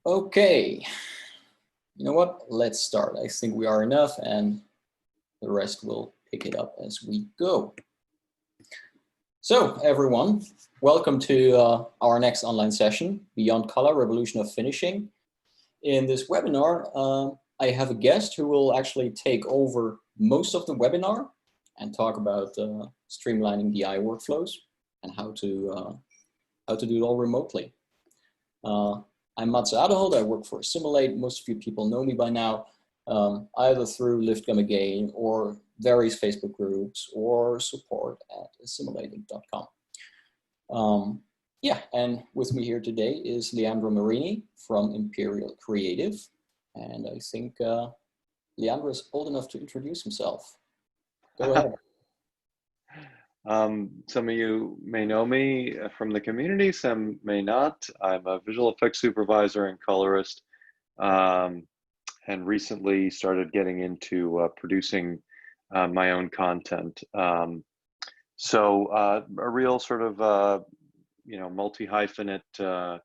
Okay, you know what? Let's start. I think we are enough and the rest will pick it up as we go. So everyone, welcome to our next online session, Beyond Color, Revolution of Finishing. In this webinar, I have a guest who will actually take over most of the webinar and talk about streamlining DI workflows and how to do it all remotely. I'm Mats Aderholt. I work for Assimilate. Most of you people know me by now, either through Lift Gum Again or various Facebook groups or support at assimilating.com. Yeah, and with me here today is Leandro Marini from Imperial Creative. And I think Leandro is old enough to introduce himself. Go ahead. Some of you may know me from the community, some may not. I'm a visual effects supervisor and colorist, and recently started getting into producing my own content. So a real sort of, multi-hyphenate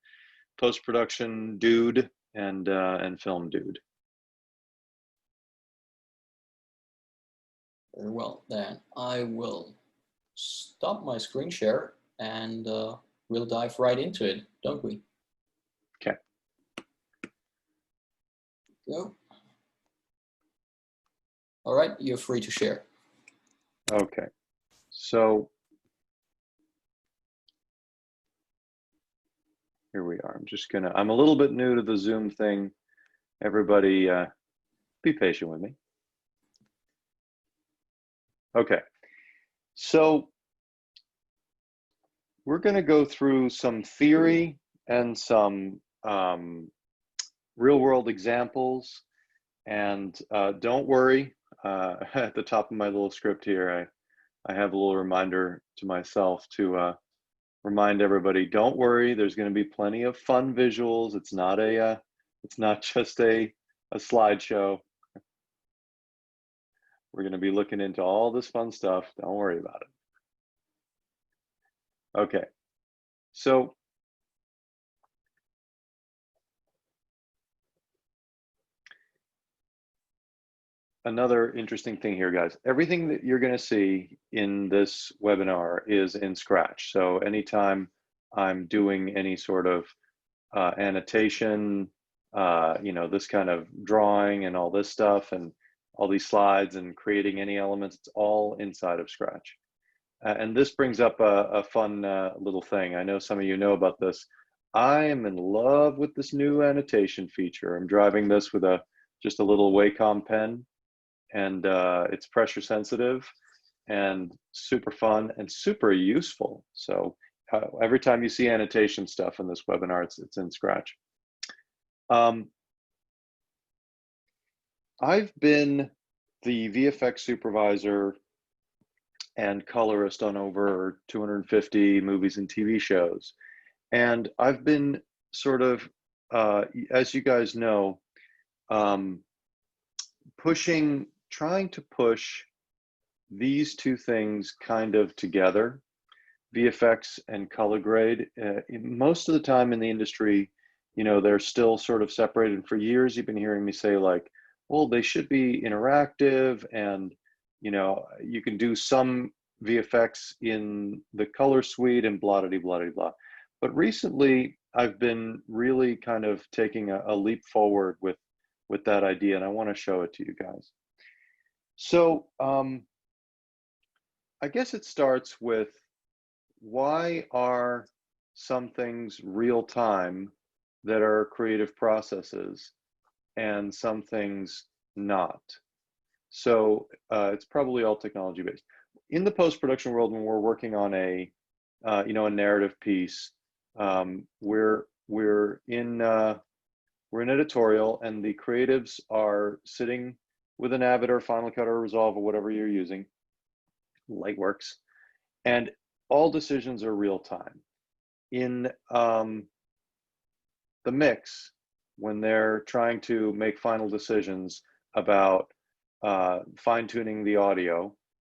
post-production dude and film dude. Very well, then I will stop my screen share and we'll dive right into it, don't we? Okay. Go. All right, you're free to share. Okay, so here we are. I'm a little bit new to the Zoom thing. Everybody be patient with me. Okay, so we're going to go through some theory and some real-world examples. And don't worry, at the top of my little script here, I have a little reminder to myself to remind everybody, don't worry, there's going to be plenty of fun visuals. It's not just a slideshow. We're going to be looking into all this fun stuff. Don't worry about it. Okay, so another interesting thing here, guys. Everything that you're going to see in this webinar is in Scratch. So anytime I'm doing any sort of annotation, this kind of drawing and all this stuff and all these slides and creating any elements, it's all inside of Scratch. And this brings up a fun little thing. I know some of you know about this. I am in love with this new annotation feature. I'm driving this with just a little Wacom pen, and it's pressure sensitive and super fun and super useful. So every time you see annotation stuff in this webinar, it's in Scratch. I've been the VFX supervisor and colorist on over 250 movies and TV shows. And I've been sort of, as you guys know, trying to push these two things kind of together, VFX and color grade. Most of the time in the industry, they're still sort of separated. For years, you've been hearing me say like, well, they should be interactive and, you can do some VFX in the color suite and blah, blah, blah, blah, blah. But recently, I've been really kind of taking a leap forward with that idea, and I want to show it to you guys. So I guess it starts with, why are some things real time that are creative processes and some things not? So it's probably all technology based. In the post-production world, when we're working on a narrative piece, we're in editorial, and the creatives are sitting with an Avid or Final Cut or Resolve or whatever you're using, Lightworks, and all decisions are real time. In the mix, when they're trying to make final decisions about fine-tuning the audio,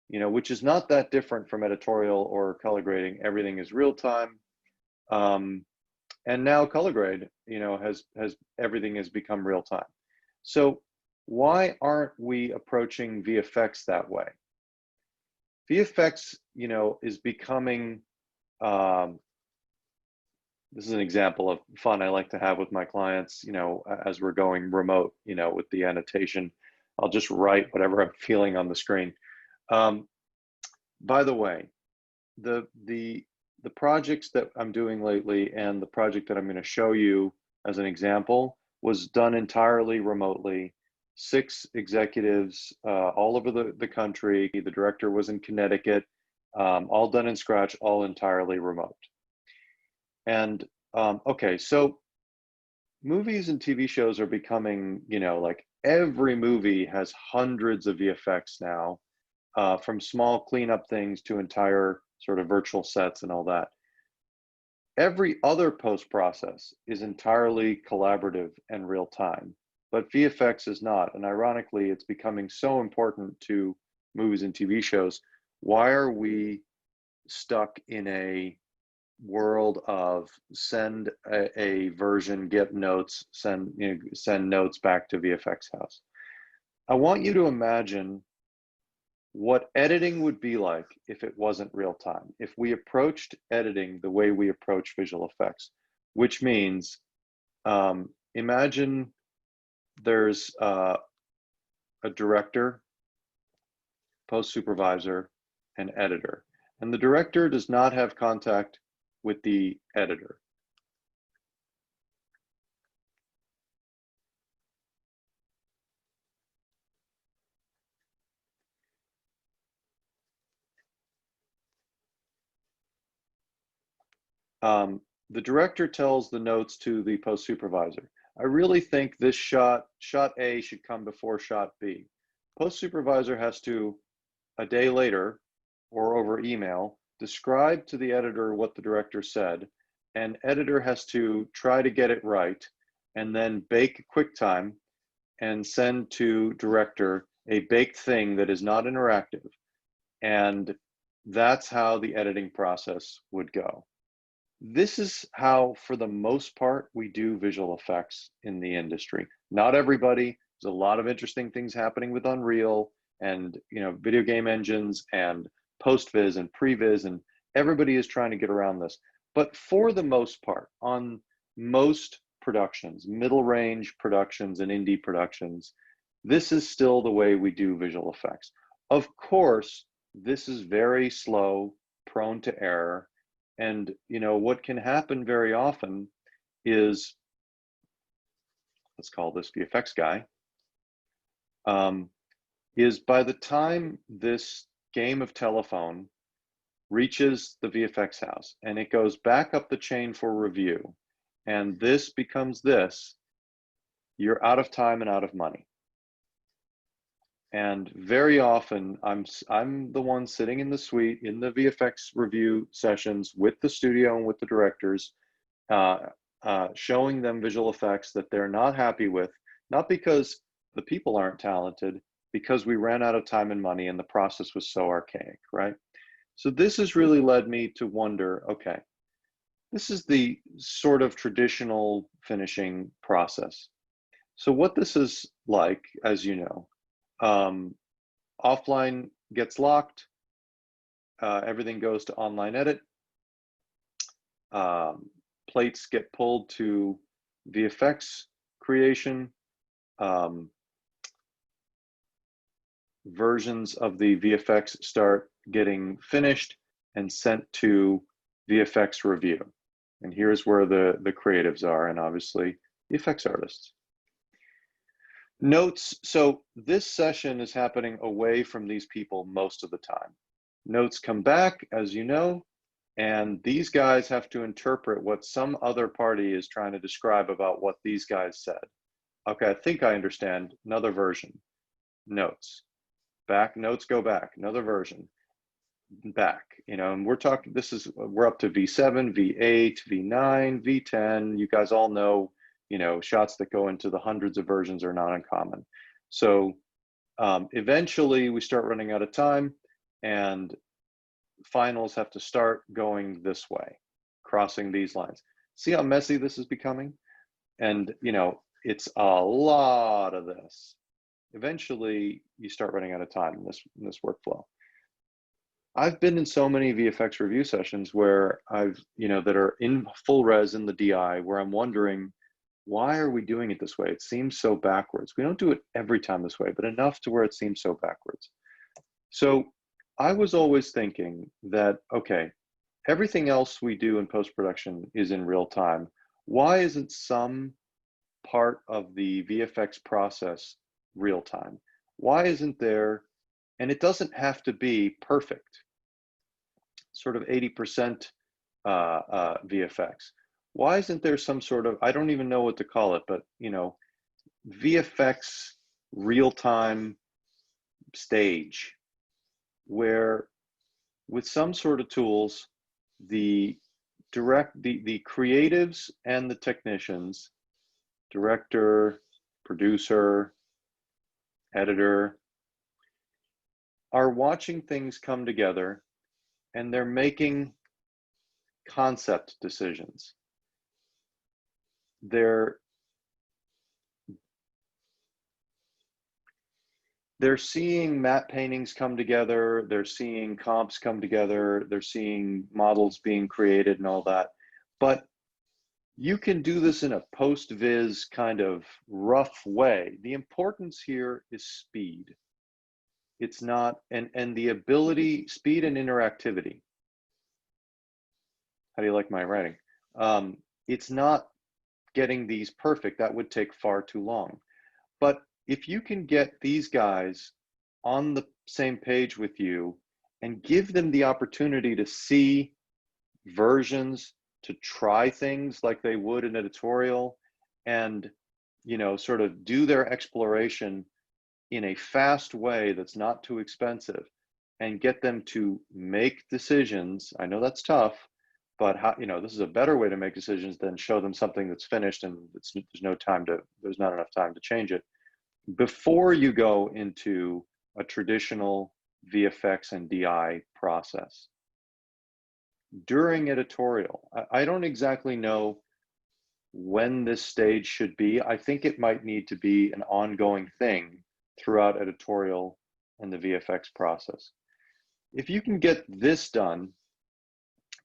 which is not that different from editorial or color grading, everything is real time. And now color grade, has everything has become real time. So why aren't we approaching VFX that way? VFX, is becoming, this is an example of fun I like to have with my clients, as we're going remote, with the annotation. I'll just write whatever I'm feeling on the screen. By the way, the projects that I'm doing lately and the project that I'm going to show you as an example was done entirely remotely. 6 executives all over the country. The director was in Connecticut, all done in Scratch, all entirely remote. And okay, so movies and TV shows are becoming, like every movie has hundreds of VFX now, from small cleanup things to entire sort of virtual sets and all that. Every other post process is entirely collaborative and real time, but VFX is not. And ironically, it's becoming so important to movies and TV shows. Why are we stuck in a world of send a version, get notes, send notes back to VFX house? I want you to imagine what editing would be like if it wasn't real time, if we approached editing the way we approach visual effects, which means imagine there's a director, post supervisor, and editor, and the director does not have contact with the editor. The director tells the notes to the post supervisor. I really think this shot A should come before shot B. Post supervisor has to, a day later or over email, describe to the editor what the director said, and editor has to try to get it right, and then bake QuickTime and send to director a baked thing that is not interactive. And that's how the editing process would go. This is how, for the most part, we do visual effects in the industry. Not everybody. There's a lot of interesting things happening with Unreal and video game engines and post-viz and pre-viz, and everybody is trying to get around this. But for the most part, on most productions, middle range productions and indie productions, this is still the way we do visual effects. Of course, this is very slow, prone to error. And what can happen very often is, let's call this VFX guy, is by the time this game of telephone reaches the VFX house and it goes back up the chain for review, and this becomes this, you're out of time and out of money. And very often, I'm the one sitting in the suite in the VFX review sessions with the studio and with the directors, showing them visual effects that they're not happy with, not because the people aren't talented, because we ran out of time and money and the process was so archaic, right? So this has really led me to wonder, okay, this is the sort of traditional finishing process. So what this is like, as you know, offline gets locked, everything goes to online edit, plates get pulled to VFX creation, versions of the VFX start getting finished and sent to VFX review. And here's where the creatives are, and obviously the effects artists. Notes, so this session is happening away from these people most of the time. Notes come back, as you know, and these guys have to interpret what some other party is trying to describe about what these guys said. Okay, I think I understand. Another version. Notes. Back, notes go back. Another version. Back, and we're talking, we're up to V7, V8, V9, V10. You guys all know, shots that go into the hundreds of versions are not uncommon. So eventually we start running out of time and finals have to start going this way, crossing these lines. See how messy this is becoming? And, you know, it's a lot of this. Eventually, you start running out of time in this workflow. I've been in so many VFX review sessions where that are in full res in the DI, where I'm wondering, why are we doing it this way? It seems so backwards. We don't do it every time this way, but enough to where it seems so backwards. So I was always thinking that, okay, everything else we do in post-production is in real time. Why isn't some part of the VFX process real time? Why isn't there, and it doesn't have to be perfect, sort of 80% VFX. Why isn't there some sort of, I don't even know what to call it, but you know, VFX real-time stage where with some sort of tools, the creatives and the technicians, director, producer, editor, are watching things come together and they're making concept decisions. They're seeing matte paintings come together, they're seeing comps come together, they're seeing models being created and all that. But you can do this in a post-viz kind of rough way. The importance here is speed. It's not, and the ability, speed and interactivity. How do you like my writing? It's not getting these perfect. That would take far too long. But if you can get these guys on the same page with you and give them the opportunity to see versions, to try things like they would in editorial, and you know, sort of do their exploration in a fast way that's not too expensive, and get them to make decisions. I know that's tough, but how, you know, this is a better way to make decisions than show them something that's finished and there's not enough time to change it. Before you go into a traditional VFX and DI process. During editorial, I don't exactly know when this stage should be. I think it might need to be an ongoing thing throughout editorial and the VFX process. If you can get this done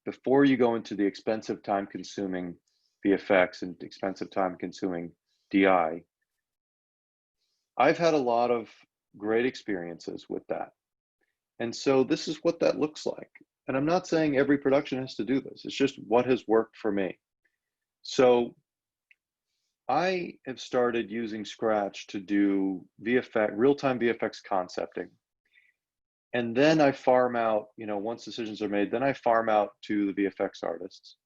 before you go into the expensive, time-consuming VFX and expensive, time-consuming DI, I've had a lot of great experiences with that. And so this is what that looks like. And I'm not saying every production has to do this. It's just what has worked for me. So I have started using Scratch to do VFX, real-time VFX concepting. And then I farm out, you know, once decisions are made, then I farm out to the VFX artists.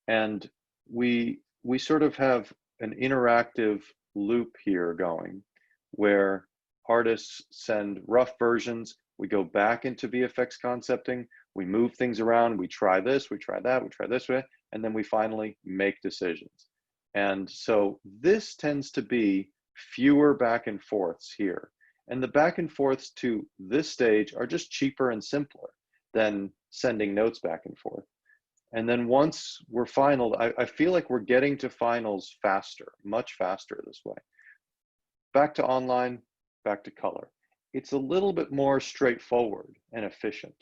And we sort of have an interactive loop here going, where artists send rough versions, we go back into VFX concepting, we move things around, we try this, we try that, we try this way, and then we finally make decisions. And so this tends to be fewer back and forths here. And the back and forths to this stage are just cheaper and simpler than sending notes back and forth. And then once we're final, I feel like we're getting to finals faster, much faster this way. Back to online, back to color. It's a little bit more straightforward and efficient.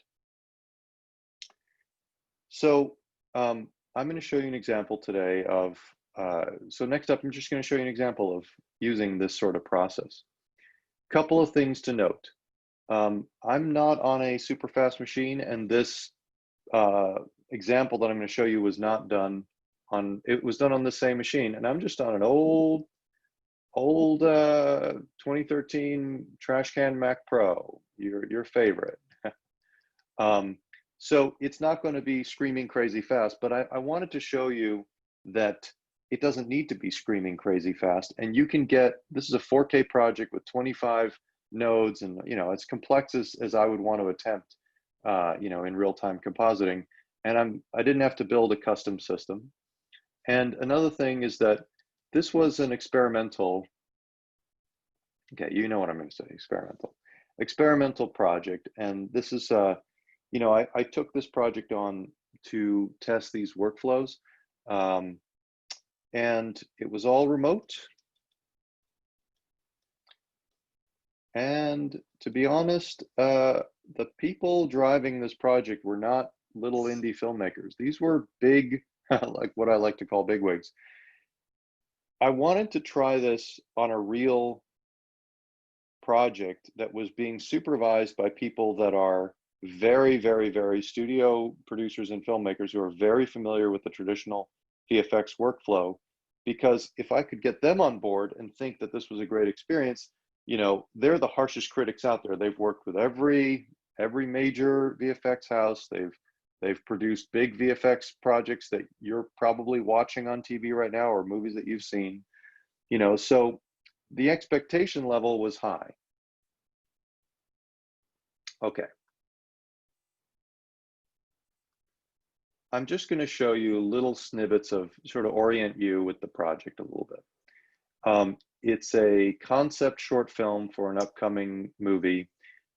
So I'm going to show you an example today of, so next up, I'm just going to show you an example of using this sort of process. Couple of things to note. I'm not on a super fast machine, and this example that I'm going to show you was not done on, it was done on the same machine, and I'm just on an old 2013 trash can Mac Pro, your favorite. So it's not going to be screaming crazy fast, but I wanted to show you that it doesn't need to be screaming crazy fast, and you can get, this is a 4K project with 25 nodes, and you know, as complex as I would want to attempt, you know, in real-time compositing, and I didn't have to build a custom system. And another thing is that this was an experimental, okay, you know what I'm going to say, experimental project. And this is, you know, I took this project on to test these workflows. And it was all remote. And to be honest, the people driving this project were not little indie filmmakers. These were big, like what I like to call bigwigs. I wanted to try this on a real project that was being supervised by people that are very, very, very studio producers and filmmakers who are very familiar with the traditional VFX workflow. Because if I could get them on board and think that this was a great experience, you know, they're the harshest critics out there. They've worked with every major VFX house. They've produced big VFX projects that you're probably watching on TV right now, or movies that you've seen, you know, so the expectation level was high. Okay. I'm just going to show you little snippets of sort of orient you with the project a little bit. It's a concept short film for an upcoming movie,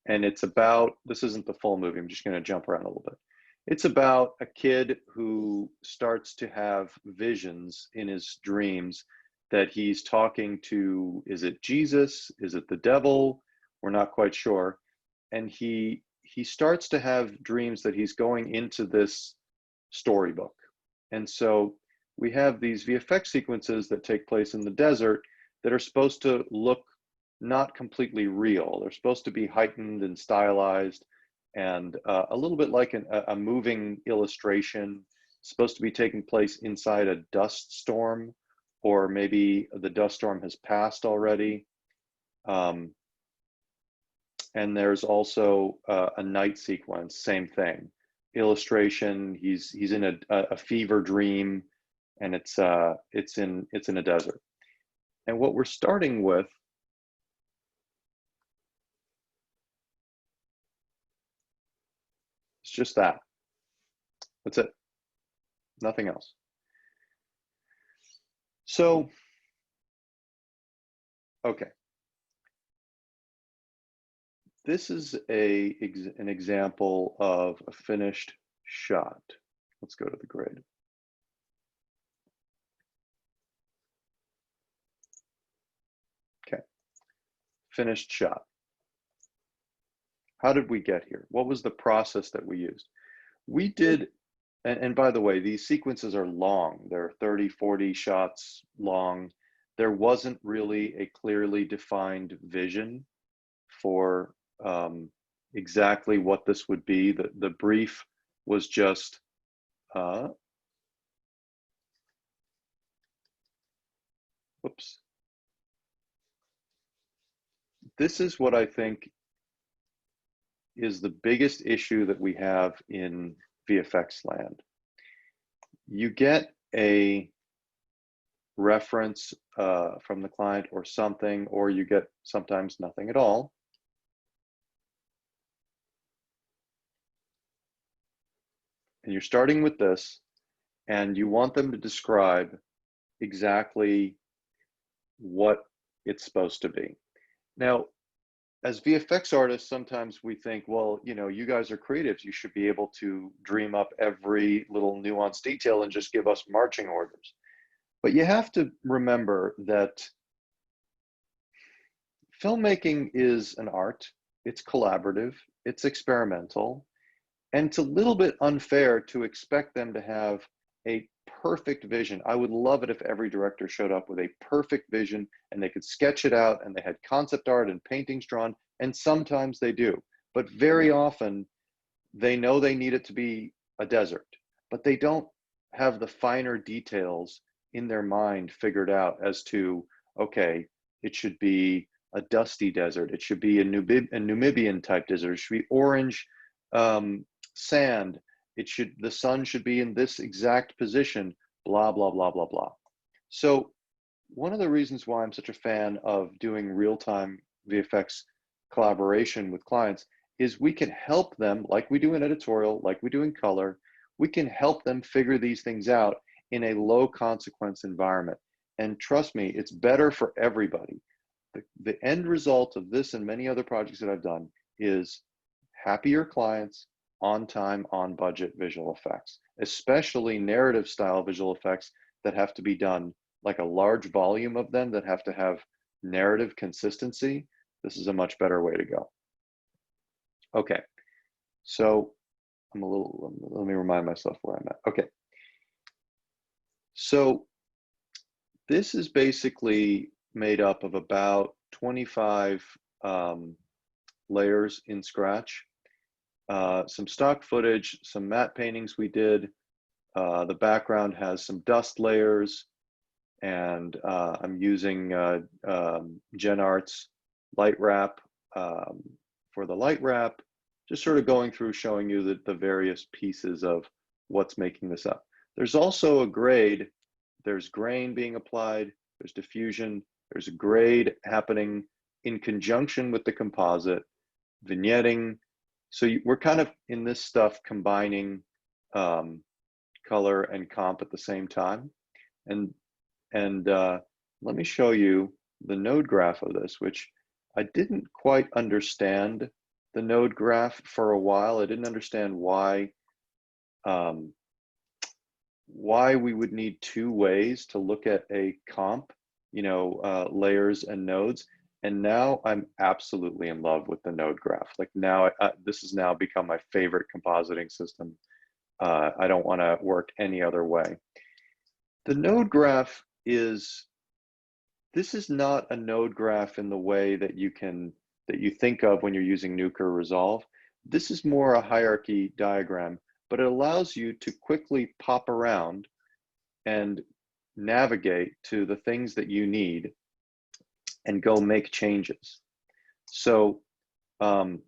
and it's about, this isn't the full movie, I'm just going to jump around a little bit. It's about a kid who starts to have visions in his dreams that he's talking to, is it Jesus? Is it the devil? We're not quite sure. And he starts to have dreams that he's going into this storybook. And so we have these VFX sequences that take place in the desert that are supposed to look not completely real. They're supposed to be heightened and stylized and a little bit like a moving illustration. It's supposed to be taking place inside a dust storm, or maybe the dust storm has passed already. And there's also a night sequence, same thing. Illustration, he's in a fever dream, and it's in a desert. And what we're starting with is just that. That's it. Nothing else. So, okay. This is an example of a finished shot. Let's go to the grid. Okay, finished shot. How did we get here? What was the process that we used? We did, and by the way, these sequences are long. They're 30, 40 shots long. There wasn't really a clearly defined vision for exactly what this would be. The brief was just whoops. This is what I think is the biggest issue that we have in VFX land. You get a reference from the client or something, or you get sometimes nothing at all. And you're starting with this, and you want them to describe exactly what it's supposed to be. Now, as VFX artists, sometimes we think, well, you know, you guys are creatives. You should be able to dream up every little nuanced detail and just give us marching orders. But you have to remember that filmmaking is an art. It's collaborative. It's experimental. And it's a little bit unfair to expect them to have a perfect vision. I would love it if every director showed up with a perfect vision and they could sketch it out and they had concept art and paintings drawn, and sometimes they do. But very often they know they need it to be a desert, but they don't have the finer details in their mind figured out as to, okay, it should be a dusty desert. It should be a Namibian type desert. It should be orange sand. The sun should be in this exact position, blah, blah, blah, blah, blah. So one of the reasons why I'm such a fan of doing real-time VFX collaboration with clients is we can help them, like we do in editorial, like we do in color, we can help them figure these things out in a low consequence environment. And trust me, it's better for everybody. The end result of this and many other projects that I've done is happier clients, on time, on budget visual effects. especially narrative style visual effects that have to be done, like a large volume of them that have to have narrative consistency, this is a much better way to go. Okay, so let me remind myself where I'm at. Okay, so this is basically made up of about 25 layers in Scratch, some stock footage, some matte paintings we did. The background has some dust layers, and I'm using GenArt's light wrap for the light wrap, just sort of going through showing you the various pieces of what's making this up. There's also a grade. There's grain being applied, there's diffusion, there's a grade happening in conjunction with the composite, vignetting. So we're kind of in this stuff combining color and comp at the same time. And let me show you the node graph of this, which I didn't quite understand the node graph for a while. I didn't understand why we would need two ways to look at a comp, you know, layers and nodes. And now I'm absolutely in love with the node graph. Like now, this has now become my favorite compositing system. I don't want to work any other way. The node graph this is not a node graph in the way that you think of when you're using Nuke or Resolve. This is more a hierarchy diagram, but it allows you to quickly pop around and navigate to the things that you need and go make changes. So I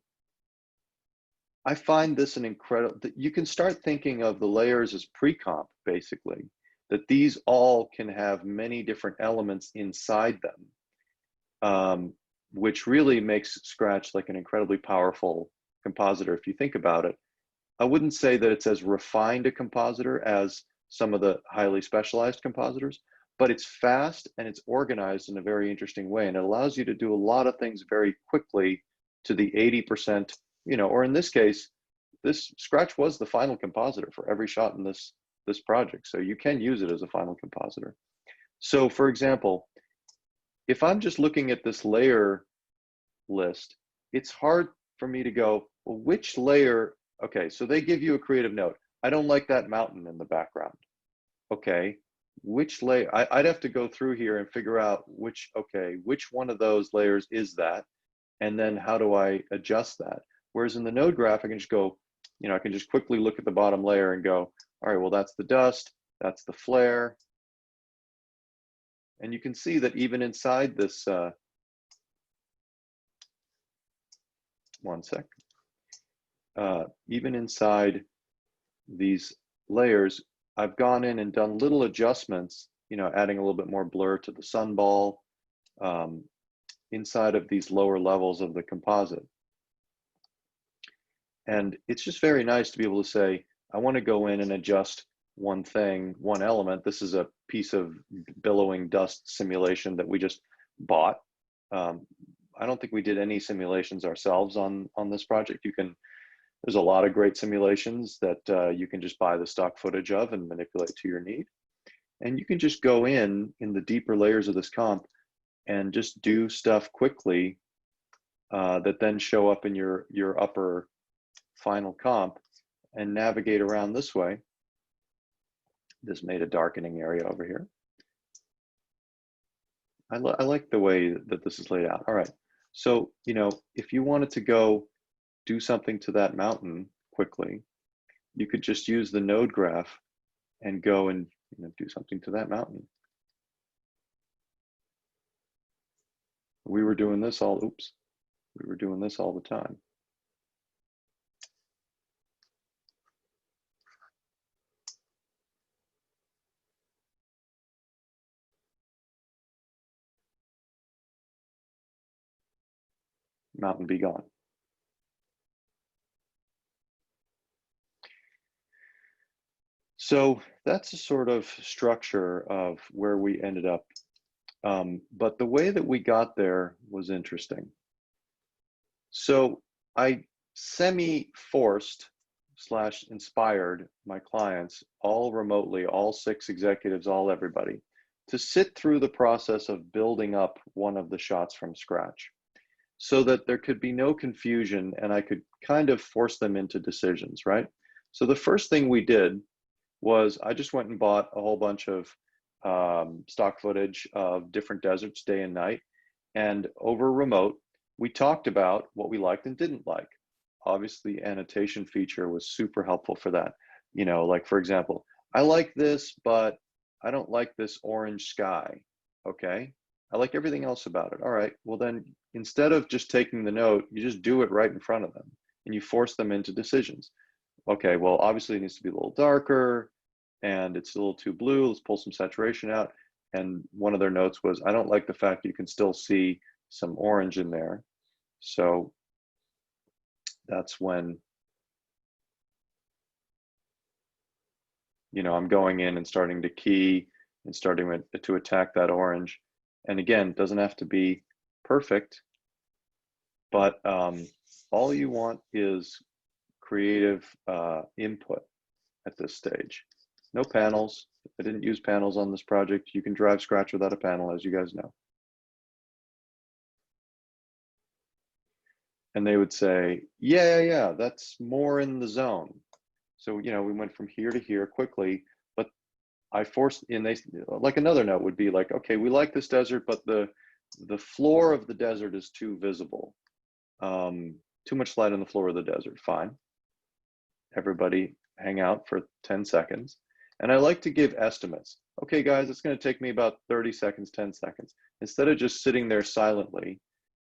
find this an incredible, you can start thinking of the layers as pre-comp, basically, that these all can have many different elements inside them, which really makes Scratch like an incredibly powerful compositor if you think about it. I wouldn't say that it's as refined a compositor as some of the highly specialized compositors, but it's fast and it's organized in a very interesting way. And it allows you to do a lot of things very quickly to the 80%, you know, or in this case, this Scratch was the final compositor for every shot in this project. So you can use it as a final compositor. So for example, if I'm just looking at this layer list, it's hard for me to go, well, which layer? Okay, so they give you a creative note. I don't like that mountain in the background. Okay, which layer? I'd have to go through here and figure out which one of those layers is that? And then how do I adjust that? Whereas in the node graph, I can just go, you know, I can just quickly look at the bottom layer and go, all right, well, that's the dust, that's the flare. And you can see that even inside this, one sec, even inside these layers, I've gone in and done little adjustments, you know, adding a little bit more blur to the sunball inside of these lower levels of the composite. And it's just very nice to be able to say, I want to go in and adjust one thing, one element. This is a piece of billowing dust simulation that we just bought. I don't think we did any simulations ourselves on this project. There's a lot of great simulations that you can just buy the stock footage of and manipulate to your need. And you can just go in the deeper layers of this comp and just do stuff quickly that then show up in your upper final comp and navigate around this way. This made a darkening area over here. I like the way that this is laid out. All right, so, you know, if you wanted to go do something to that mountain quickly, you could just use the node graph and go and, you know, do something to that mountain. We were doing this all the time. Mountain be gone. So that's a sort of structure of where we ended up. But the way that we got there was interesting. So I semi-forced / inspired my clients, all remotely, all 6 executives, all everybody, to sit through the process of building up one of the shots from scratch so that there could be no confusion and I could kind of force them into decisions, right? So the first thing we did was I just went and bought a whole bunch of stock footage of different deserts day and night. And over remote, we talked about what we liked and didn't like. Obviously, annotation feature was super helpful for that. You know, like for example, I like this, but I don't like this orange sky. Okay. I like everything else about it. All right. Well, then instead of just taking the note, you just do it right in front of them and you force them into decisions. Okay, well, obviously it needs to be a little darker and it's a little too blue. Let's pull some saturation out. And one of their notes was, I don't like the fact you can still see some orange in there. So that's when, you know, I'm going in and starting to key and starting to attack that orange. And again, it doesn't have to be perfect, but all you want is creative input at this stage. No panels. I didn't use panels on this project. You can drive Scratch without a panel, as you guys know. And they would say, yeah, that's more in the zone. So, you know, we went from here to here quickly, but I forced, and they, like another note would be like, okay, we like this desert, but the floor of the desert is too visible. Too much light on the floor of the desert. Fine. Everybody hang out for 10 seconds. And I like to give estimates. Okay, guys, it's going to take me about 30 seconds, 10 seconds. Instead of just sitting there silently,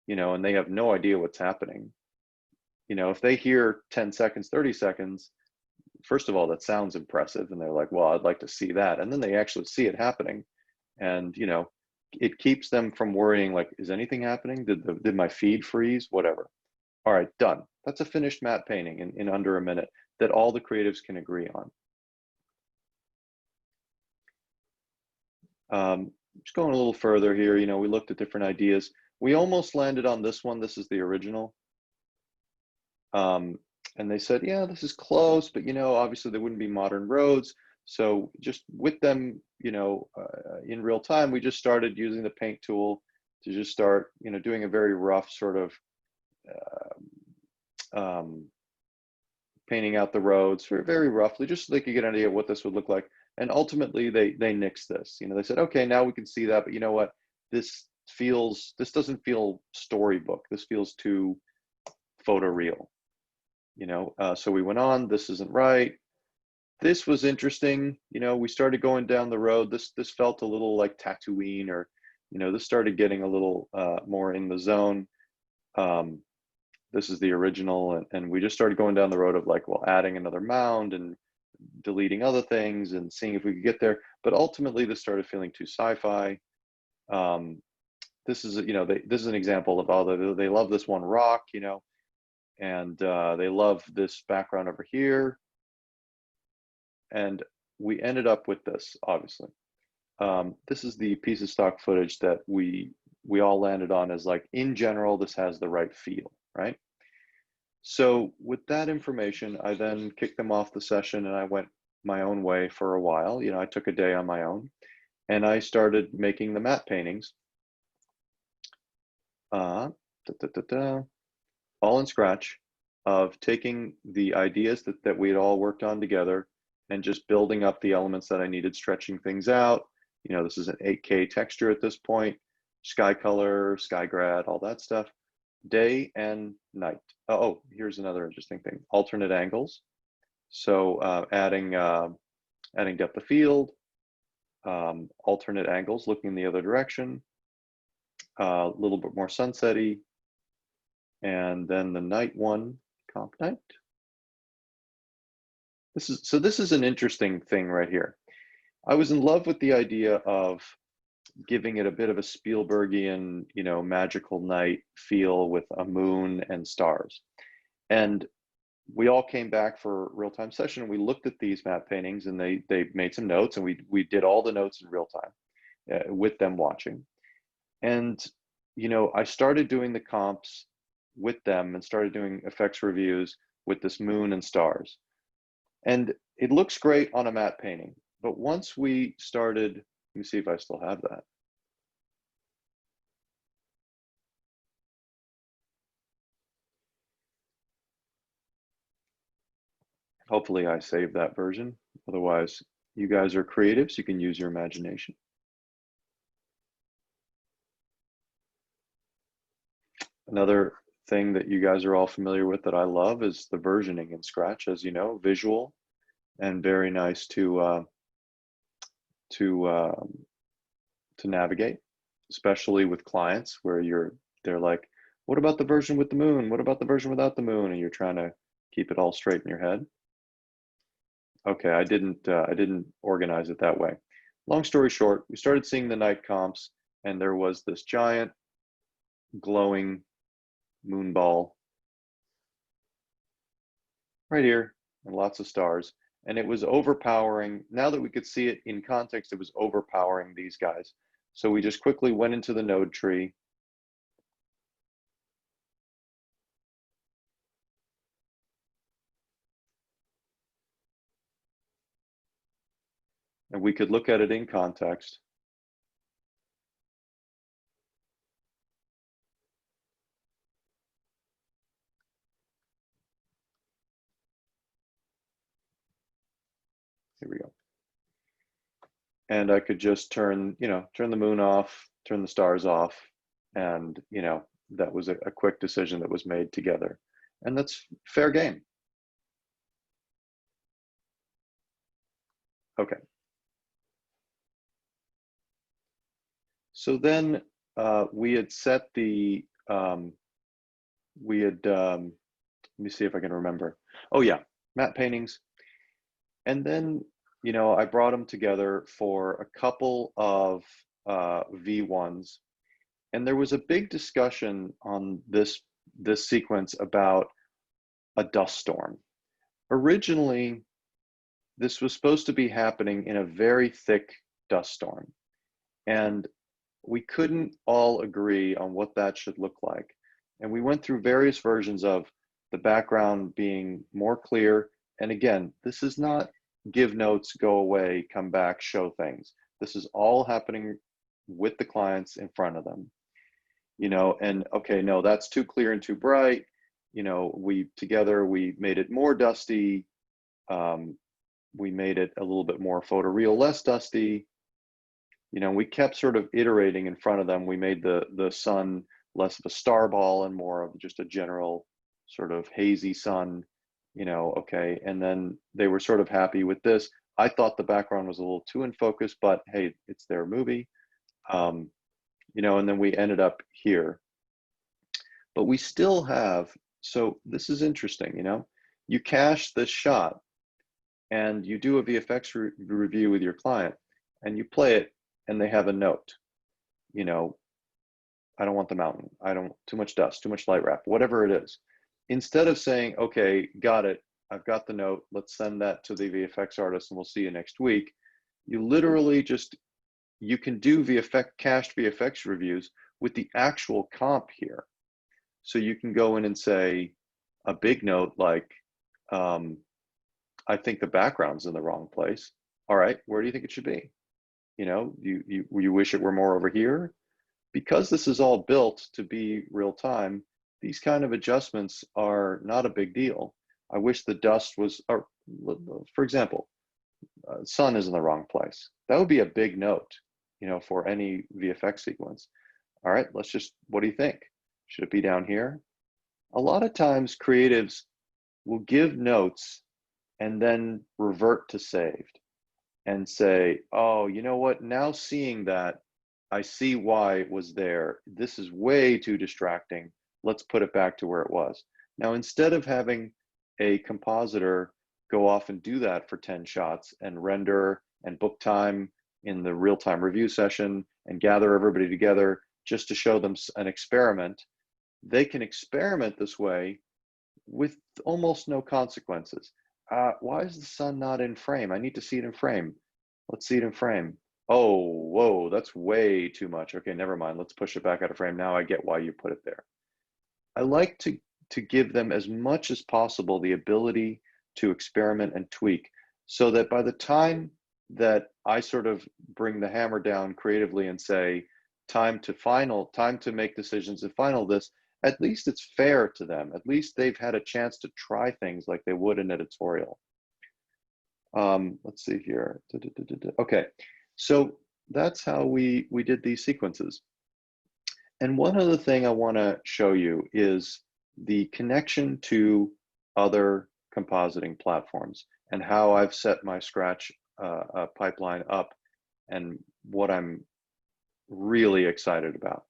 you know, and they have no idea what's happening. You know, if they hear 10 seconds, 30 seconds, first of all, that sounds impressive. And they're like, well, I'd like to see that. And then they actually see it happening. And, you know, it keeps them from worrying, like, is anything happening? Did my feed freeze? Whatever. All right, done. That's a finished matte painting in under a minute that all the creatives can agree on. Just going a little further here, you know, we looked at different ideas. We almost landed on this one. This is the original. And they said, yeah, this is close, but, you know, obviously there wouldn't be modern roads. So just with them, you know, in real time, we just started using the paint tool to just start, you know, doing a very rough sort of painting out the roads very roughly, just so they could get an idea of what this would look like. And ultimately they nixed this. You know, they said, okay, now we can see that, but you know what? This doesn't feel storybook. This feels too photoreal. You know, so we went on, this isn't right. This was interesting. You know, we started going down the road. This felt a little like Tatooine, or, you know, this started getting a little more in the zone. This is the original, and we just started going down the road of like, well, adding another mound and deleting other things and seeing if we could get there. But ultimately, this started feeling too sci-fi. This is, you know, this is an example of all they love this one rock, you know, and they love this background over here. And we ended up with this, obviously. This is the piece of stock footage that we all landed on as like, in general, this has the right feel, right? So with that information, I then kicked them off the session and I went my own way for a while. You know, I took a day on my own and I started making the matte paintings. All in Scratch, of taking the ideas that we had all worked on together and just building up the elements that I needed, stretching things out. You know, this is an 8K texture at this point, sky color, sky grad, all that stuff, day and night. Oh, here's another interesting thing, alternate angles. So adding depth of field, alternate angles, looking in the other direction, a little bit more sunsetty, and then the night one, comp night. This is an interesting thing right here. I was in love with the idea of giving it a bit of a Spielbergian, you know, magical night feel with a moon and stars. And we all came back for a real-time session and we looked at these matte paintings and they made some notes, and we did all the notes in real time with them watching. And, you know, I started doing the comps with them and started doing effects reviews with this moon and stars. And it looks great on a matte painting, but once we started, let me see if I still have that. Hopefully I saved that version. Otherwise, you guys are creative, so you can use your imagination. Another thing that you guys are all familiar with that I love is the versioning in Scratch, as you know, visual and very nice to navigate, especially with clients where they're like, what about the version with the moon? What about the version without the moon? And you're trying to keep it all straight in your head. Okay, I didn't organize it that way. Long story short, we started seeing the night comps, and there was this giant glowing moon ball right here, and lots of stars. And it was overpowering. Now that we could see it in context, it was overpowering these guys. So we just quickly went into the node tree. And we could look at it in context. Here we go. And I could just turn the moon off, turn the stars off, and that was a quick decision that was made together. And that's fair game. Okay. So then we had set the, let me see if I can remember. Oh yeah, matte paintings. And then, I brought them together for a couple of V1s. And there was a big discussion on this sequence about a dust storm. Originally, this was supposed to be happening in a very thick dust storm. And we couldn't all agree on what that should look like. And we went through various versions of the background being more clear. And again, this is not give notes, go away, come back, show things. This is all happening with the clients in front of them. And okay, no, that's too clear and too bright. We made it more dusty. We made it a little bit more photoreal, less dusty. We kept sort of iterating in front of them. We made the sun less of a star ball and more of just a general sort of hazy sun, okay. And then they were sort of happy with this. I thought the background was a little too in focus, but hey, it's their movie. And then we ended up here. But we still have, so this is interesting, you cache this shot and you do a VFX review with your client and you play it and they have a note, I don't want the mountain. Too much dust, too much light wrap, whatever it is. Instead of saying, okay, got it, I've got the note, let's send that to the VFX artist and we'll see you next week. You literally you can do cached VFX reviews with the actual comp here. So you can go in and say a big note like, I think the background's in the wrong place. All right, where do you think it should be? You wish it were more over here? Because this is all built to be real time, these kind of adjustments are not a big deal. I wish the dust was, or for example, sun is in the wrong place. That would be a big note, for any VFX sequence. All right, what do you think? Should it be down here? A lot of times creatives will give notes and then revert to saved and say, oh, you know what? Now seeing that, I see why it was there. This is way too distracting. Let's put it back to where it was. Now, instead of having a compositor go off and do that for 10 shots and render and book time in the real-time review session and gather everybody together just to show them an experiment, they can experiment this way with almost no consequences. Why is the sun not in frame? I need to see it in frame. Let's see it in frame. Oh, whoa, that's way too much. Okay, never mind. Let's push it back out of frame. Now I get why you put it there. I like to give them as much as possible the ability to experiment and tweak, so that by the time that I sort of bring the hammer down creatively and say, time to make decisions and final this, at least it's fair to them. At least they've had a chance to try things like they would in editorial. Let's see here. Okay, so that's how we did these sequences. And one other thing I want to show you is the connection to other compositing platforms and how I've set my Scratch pipeline up and what I'm really excited about.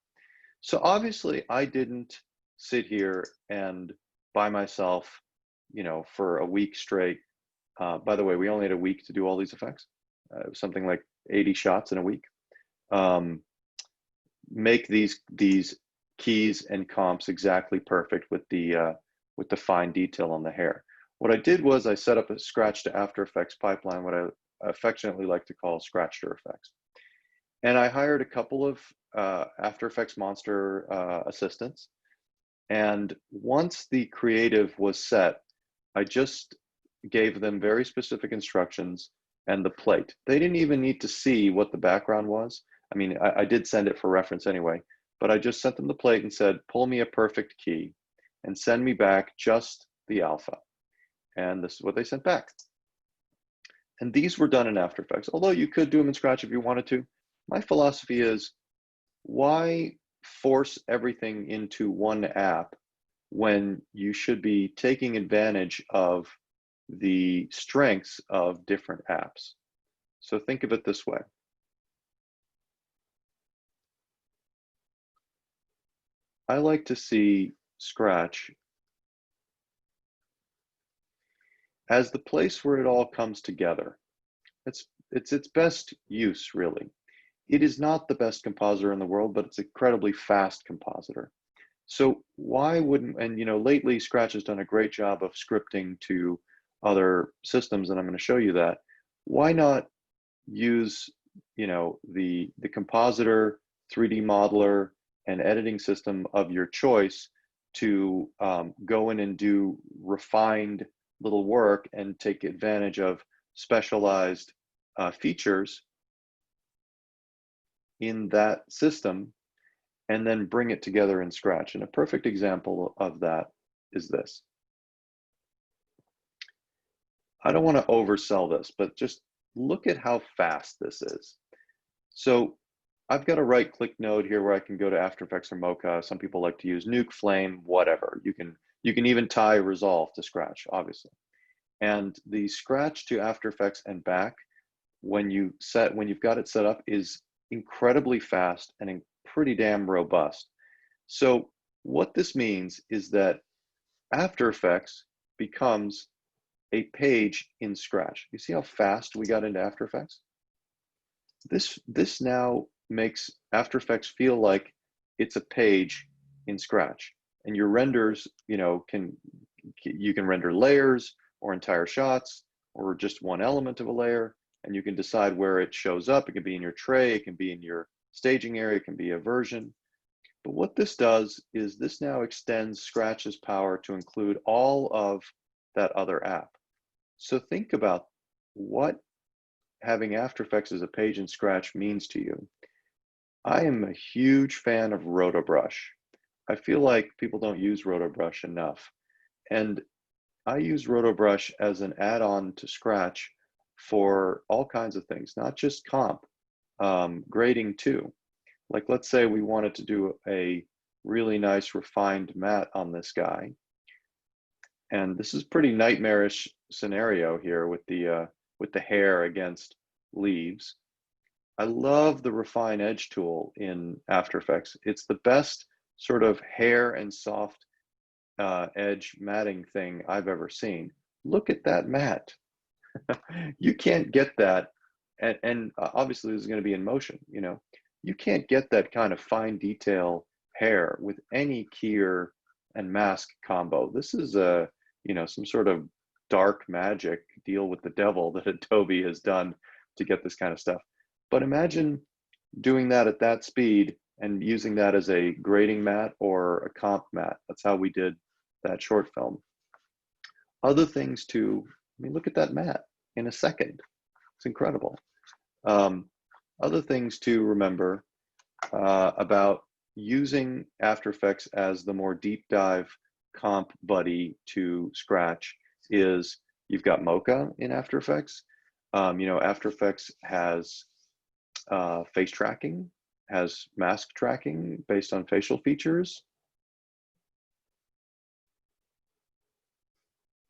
So obviously I didn't sit here and by myself, you know, for a week straight. By the way, we only had a week to do all these effects. It was something like 80 shots in a week. Make these keys and comps exactly perfect with the fine detail on the hair. What I did was I set up a Scratch to After Effects pipeline, what I affectionately like to call Scratcher Effects. And I hired a couple of After Effects Monster assistants. And once the creative was set, I just gave them very specific instructions and the plate. They didn't even need to see what the background was. I mean, I did send it for reference anyway, but I just sent them the plate and said, pull me a perfect key and send me back just the alpha. And this is what they sent back. And these were done in After Effects, although you could do them in Scratch if you wanted to. My philosophy is, why force everything into one app when you should be taking advantage of the strengths of different apps? So think of it this way. I like to see Scratch as the place where it all comes together. It's its best use, really. It is not the best compositor in the world, but it's an incredibly fast compositor. So why wouldn't, and you know, lately Scratch has done a great job of scripting to other systems, and I'm going to show you that. Why not use, you know, the compositor, 3D modeler, and editing system of your choice to go in and do refined little work and take advantage of specialized features in that system and then bring it together in Scratch. And a perfect example of that is this. I don't want to oversell this, but just look at how fast this is. So I've got a right-click node here where I can go to After Effects or Mocha. Some people like to use Nuke, Flame, whatever. You can even tie Resolve to Scratch, obviously. And the Scratch to After Effects and back, when you've got it set up, is incredibly fast and pretty damn robust. So what this means is that After Effects becomes a page in Scratch. You see how fast we got into After Effects? This now makes After Effects feel like it's a page in Scratch. And your renders, you know, you can render layers or entire shots or just one element of a layer, and you can decide where it shows up. It can be in your tray, it can be in your staging area, it can be a version. But what this does is this now extends Scratch's power to include all of that other app. So think about what having After Effects as a page in Scratch means to you. I am a huge fan of RotoBrush. I feel like people don't use RotoBrush enough. And I use RotoBrush as an add-on to Scratch for all kinds of things, not just comp, grading too. Like let's say we wanted to do a really nice refined matte on this guy. And this is pretty nightmarish scenario here with the hair against leaves. I love the Refine Edge tool in After Effects. It's the best sort of hair and soft edge matting thing I've ever seen. Look at that matte. You can't get that, and obviously this is going to be in motion, you know. You can't get that kind of fine detail hair with any keyer and mask combo. This is a, you know, some sort of dark magic deal with the devil that Adobe has done to get this kind of stuff. But imagine doing that at that speed and using that as a grading matte or a comp matte. That's how we did that short film. Other things to, I mean, look at that mat in a second. It's incredible. Other things to remember about using After Effects as the more deep dive comp buddy to Scratch is you've got Mocha in After Effects. You know, After Effects has face tracking, has mask tracking based on facial features.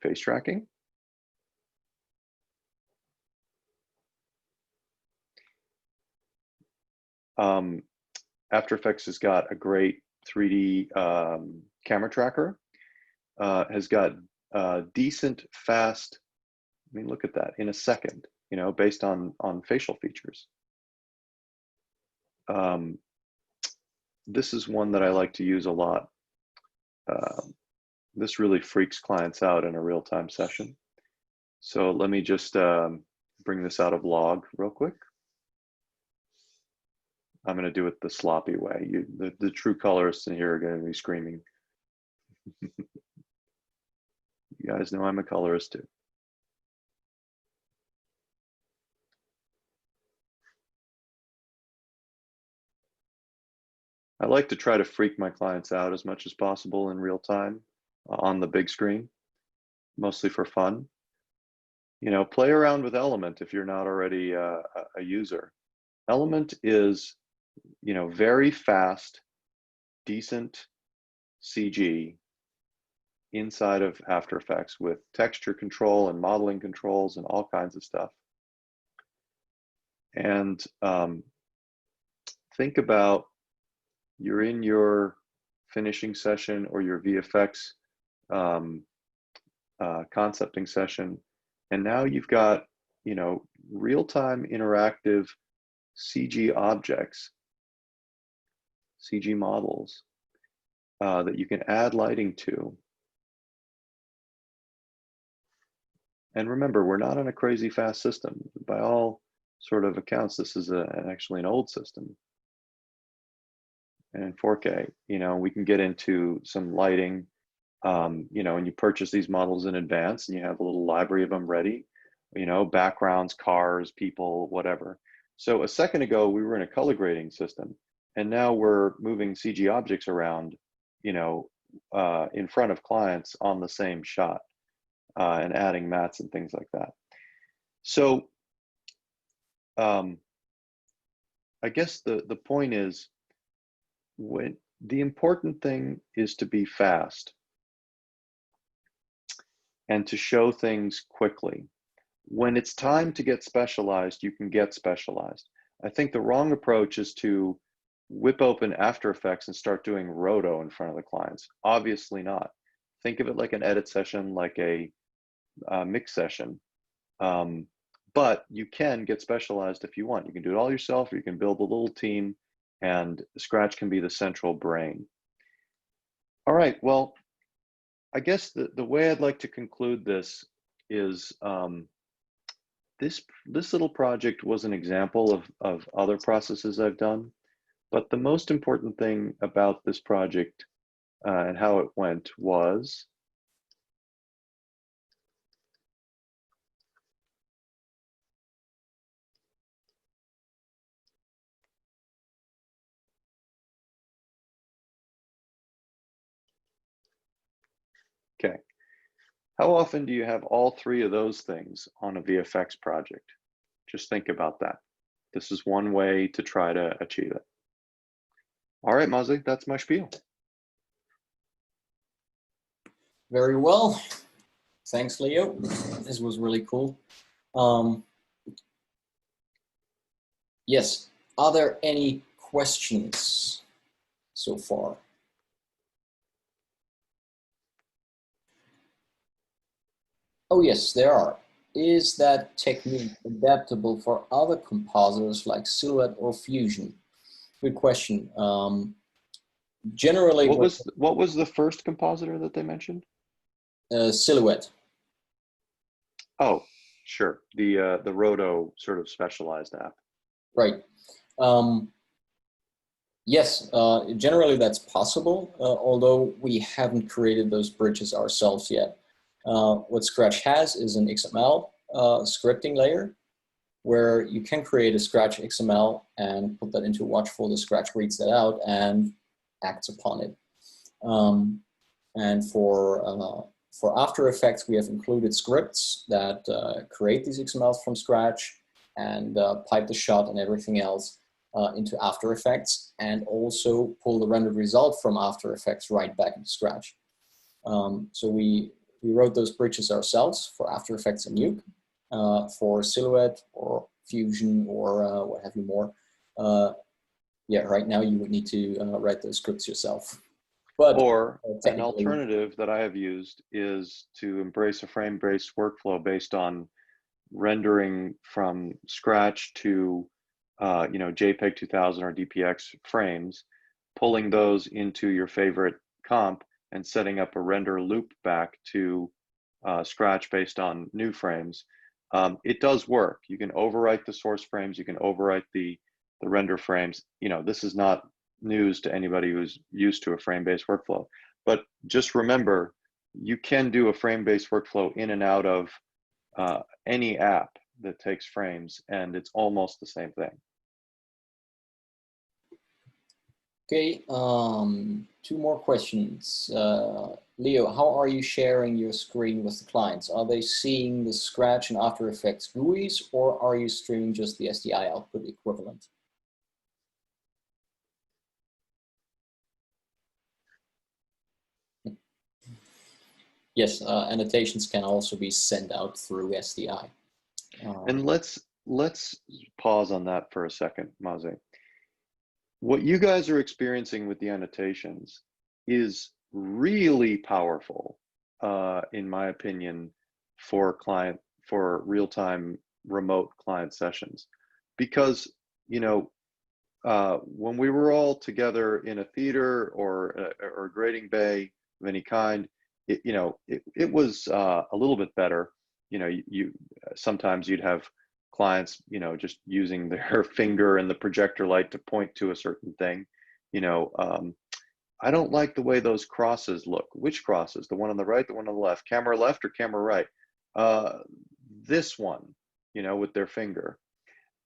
Face tracking. After Effects has got a great 3D camera tracker, has got decent, fast, I mean, look at that, in a second, you know, based on facial features. This is one that I like to use a lot. This really freaks clients out in a real-time session. So let me just bring this out of log real quick. I'm going to do it the sloppy way. The true colorists in here are going to be screaming. You guys know I'm a colorist too. I like to try to freak my clients out as much as possible in real time on the big screen, mostly for fun. You know, play around with Element if you're not already a user. Element is, you know, very fast, decent CG inside of After Effects with texture control and modeling controls and all kinds of stuff. And think about, you're in your finishing session or your VFX concepting session, and now you've got, you know, real-time interactive CG objects, CG models that you can add lighting to. And remember, we're not on a crazy fast system. By all sort of accounts, this is actually an old system. And in 4K, you know, we can get into some lighting, you know, and you purchase these models in advance and you have a little library of them ready, you know, backgrounds, cars, people, whatever. So a second ago, we were in a color grading system, and now we're moving CG objects around, you know, in front of clients on the same shot and adding mats and things like that. So I guess the point is, when the important thing is to be fast and to show things quickly. When it's time to get specialized, you can get specialized. I think the wrong approach is to whip open After Effects and start doing roto in front of the clients. Obviously not. Think of it like an edit session, like a mix session. But you can get specialized if you want. You can do it all yourself, or you can build a little team, and Scratch can be the central brain. All right, well, I guess the way I'd like to conclude this is this little project was an example of other processes I've done, but the most important thing about this project and how it went was okay. How often do you have all three of those things on a VFX project? Just think about that. This is one way to try to achieve it. All right, Muzzy, that's my spiel. Very well. Thanks, Leo. This was really cool. Yes, are there any questions so far? Oh yes, there are. Is that technique adaptable for other compositors like Silhouette or Fusion? Good question. Generally, what was the first compositor that they mentioned? Silhouette. Oh, sure. The Roto sort of specialized app. Right. Yes, generally that's possible, although we haven't created those bridges ourselves yet. What Scratch has is an XML scripting layer where you can create a Scratch XML and put that into a watch folder. Scratch reads that out and acts upon it. And for After Effects, we have included scripts that create these XMLs from scratch and pipe the shot and everything else into After Effects, and also pull the rendered result from After Effects right back into Scratch. So we wrote those bridges ourselves for After Effects and Nuke. For Silhouette or Fusion or what have you more. Yeah, right now you would need to write those scripts yourself. But or an alternative that I have used is to embrace a frame-based workflow based on rendering from scratch to JPEG 2000 or DPX frames, pulling those into your favorite comp and setting up a render loop back to scratch based on new frames. It does work. You can overwrite the source frames, you can overwrite the render frames. This is not news to anybody who's used to a frame-based workflow. But just remember, you can do a frame-based workflow in and out of any app that takes frames, and it's almost the same thing. Okay, 2 more questions. Leo, how are you sharing your screen with the clients? Are they seeing the Scratch and After Effects GUIs, or are you streaming just the SDI output equivalent? Yes, annotations can also be sent out through SDI. And let's pause on that for a second, Maze. What you guys are experiencing with the annotations is really powerful, in my opinion, for real-time remote client sessions, because when we were all together in a theater or a grading bay of any kind, it was a little bit better. Sometimes you'd have clients, just using their finger and the projector light to point to a certain thing. I don't like the way those crosses look. Which crosses? The one on the right, the one on the left? Camera left or camera right? This one, with their finger.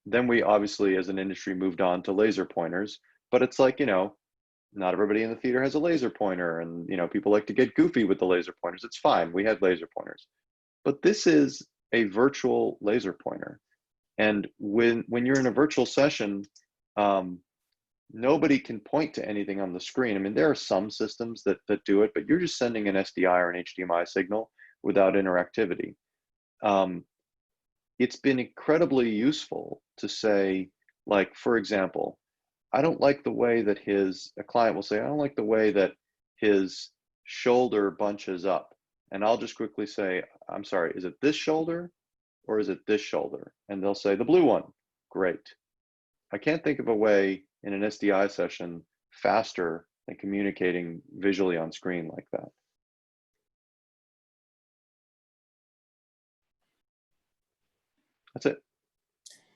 Then we obviously, as an industry, moved on to laser pointers, but it's like, not everybody in the theater has a laser pointer, and people like to get goofy with the laser pointers. It's fine, we had laser pointers. But this is a virtual laser pointer. And when you're in a virtual session, nobody can point to anything on the screen. I mean, there are some systems that do it, but you're just sending an SDI or an HDMI signal without interactivity. It's been incredibly useful to say, like, for example, I don't like the way that a client will say, I don't like the way that his shoulder bunches up. And I'll just quickly say, I'm sorry, is it this shoulder or is it this shoulder? And they'll say, the blue one. Great. I can't think of a way in an SDI session faster than communicating visually on screen like that. That's it.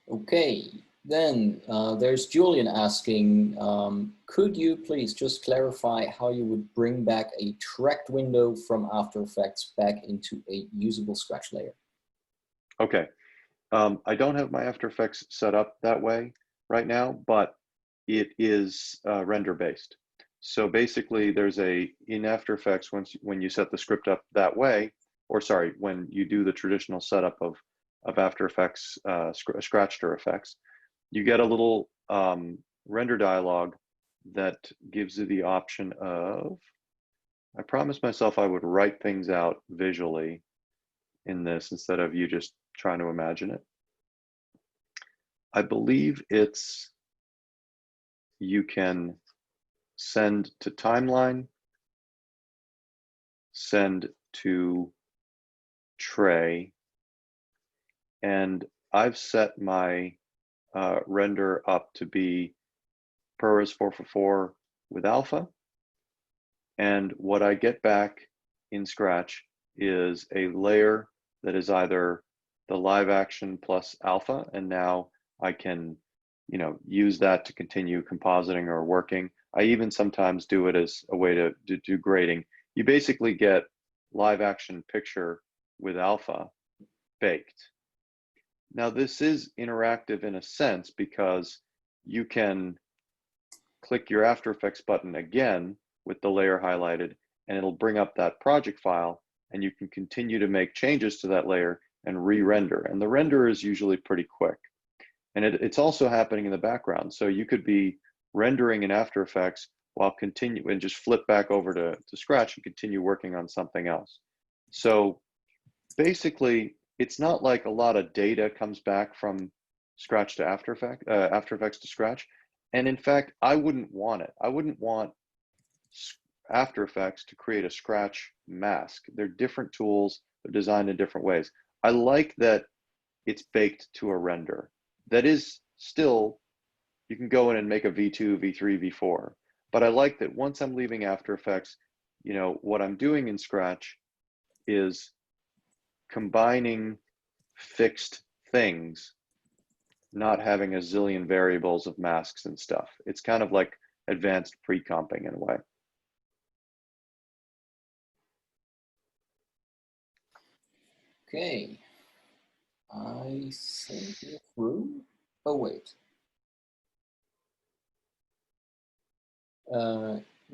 Okay, then there's Julian asking, could you please just clarify how you would bring back a tracked window from After Effects back into a usable Scratch layer? Okay. I don't have my After Effects set up that way right now, but it is render based. So basically there's in After Effects, when you set the script up that way, or sorry, when you do the traditional setup of After Effects, Scratcher effects, you get a little render dialog that gives you the option of, I promised myself I would write things out visually in this instead of you just trying to imagine it. I believe you can send to timeline, send to tray, and I've set my render up to be ProRes 444 with alpha. And what I get back in Scratch is a layer that is either the live action plus alpha, and now I can use that to continue compositing or working. I even sometimes do it as a way to do grading. You basically get live action picture with alpha baked. Now this is interactive in a sense because you can click your After Effects button again with the layer highlighted, and it'll bring up that project file, and you can continue to make changes to that layer and re-render. And the render is usually pretty quick. And it's also happening in the background. So you could be rendering in After Effects while continue and just flip back over to Scratch and continue working on something else. So basically, it's not like a lot of data comes back from Scratch to After Effects to Scratch. And in fact, I wouldn't want it. I wouldn't want After Effects to create a Scratch mask. They're different tools. They're designed in different ways. I like that it's baked to a render. That is still, you can go in and make a V2, V3, V4. But I like that once I'm leaving After Effects, you know, what I'm doing in Scratch is combining fixed things, not having a zillion variables of masks and stuff. It's kind of like advanced pre-comping in a way. Okay. I think we're through. Oh, wait.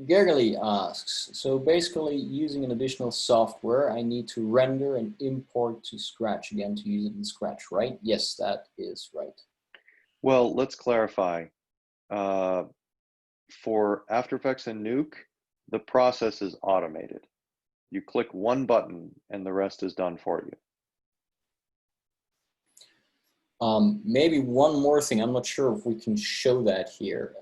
Gergely asks, so basically using an additional software, I need to render and import to Scratch again to use it in Scratch, right? Yes, that is right. Well, let's clarify. For After Effects and Nuke, the process is automated. You click one button and the rest is done for you. Maybe one more thing, I'm not sure if we can show that here,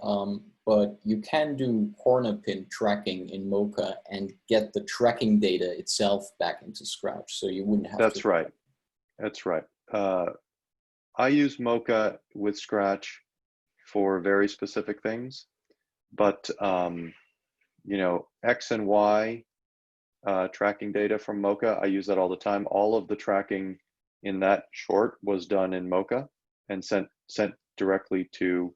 but you can do corner pin tracking in Mocha and get the tracking data itself back into Scratch, so you wouldn't have to. That's right. That's right. I use Mocha with Scratch for very specific things, but you know, X and Y tracking data from Mocha, I use that all the time. All of the tracking in that short was done in Mocha and sent directly to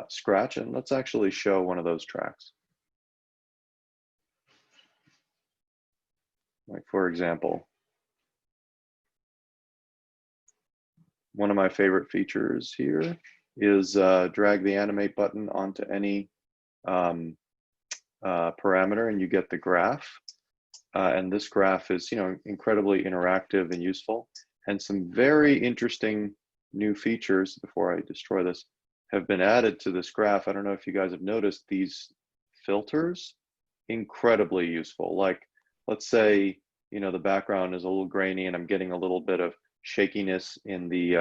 Scratch. And let's actually show one of those tracks. Like, for example, one of my favorite features here is drag the animate button onto any parameter and you get the graph. And this graph is, you know, incredibly interactive and useful. And some very interesting new features, before I destroy this, have been added to this graph. I don't know if you guys have noticed these filters, incredibly useful. Like, let's say, you know, the background is a little grainy and I'm getting a little bit of shakiness in the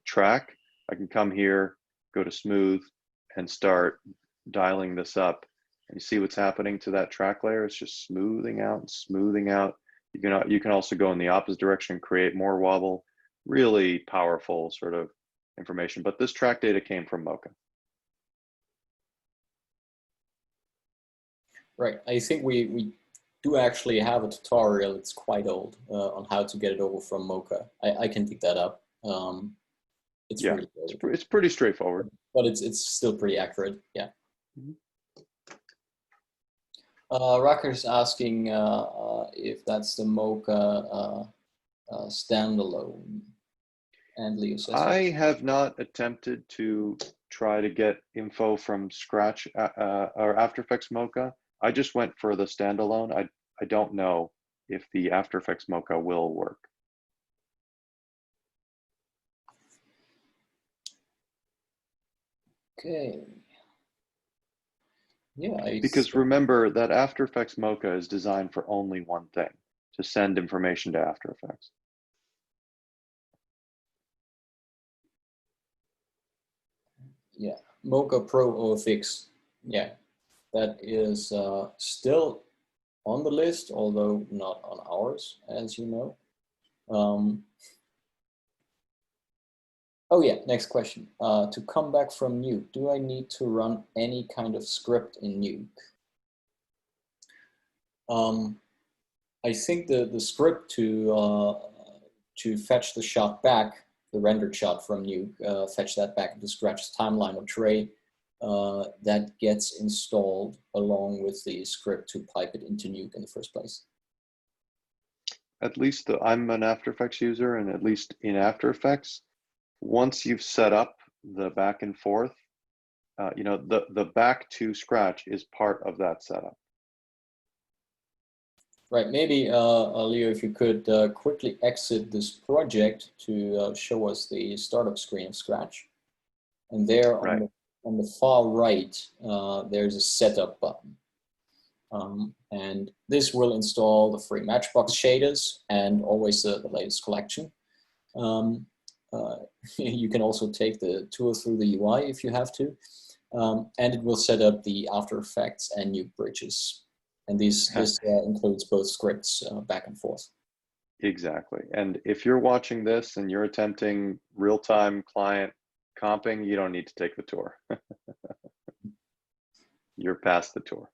track. I can come here, go to smooth, and start dialing this up. And you see what's happening to that track layer? It's just smoothing out and smoothing out. You can also go in the opposite direction, create more wobble. Really powerful sort of information. But this track data came from Mocha. Right. I think we do actually have a tutorial. It's quite old on how to get it over from Mocha. I can pick that up. It's yeah, really good. It's pretty straightforward. But it's still pretty accurate. Yeah. Mm-hmm. Rocker's asking if that's the Mocha standalone. And Leo says, I have not attempted to try to get info from Scratch or After Effects Mocha. I just went for the standalone. I don't know if the After Effects Mocha will work. okay. Yeah. Because remember that After Effects Mocha is designed for only one thing, to send information to After Effects. Yeah, Mocha Pro OFX. Yeah, that is still on the list, although not on ours, as you know. Oh yeah, next question. To come back from Nuke, do I need to run any kind of script in Nuke? I think the script to fetch the shot back, the rendered shot from Nuke, fetch that back into Scratch's timeline or tray, that gets installed along with the script to pipe it into Nuke in the first place? At least I'm an After Effects user, and at least in After Effects, once you've set up the back and forth, you know, the back to Scratch is part of that setup. Right, maybe Leo, if you could quickly exit this project to show us the startup screen of Scratch. And there Right. on the far right, there's a setup button. And this will install the free Matchbox shaders and always the latest collection. You can also take the tool through the UI if you have to. And it will set up the After Effects and Nuke bridges. And this includes both scripts back and forth. Exactly. And if you're watching this and you're attempting real-time client comping, you don't need to take the tour. You're past the tour.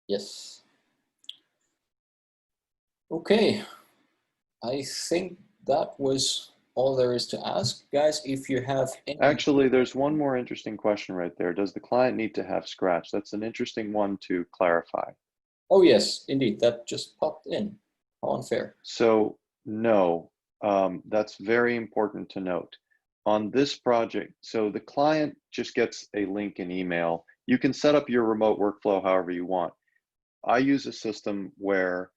Yes. Okay. I think that was all there is to ask. Guys, if you have any... Actually, there's one more interesting question right there. Does the client need to have Scratch? That's an interesting one to clarify. Oh, yes, indeed. That just popped in. How unfair. So, no, that's very important to note. On this project, so the client just gets a link in email. You can set up your remote workflow however you want. I use a system where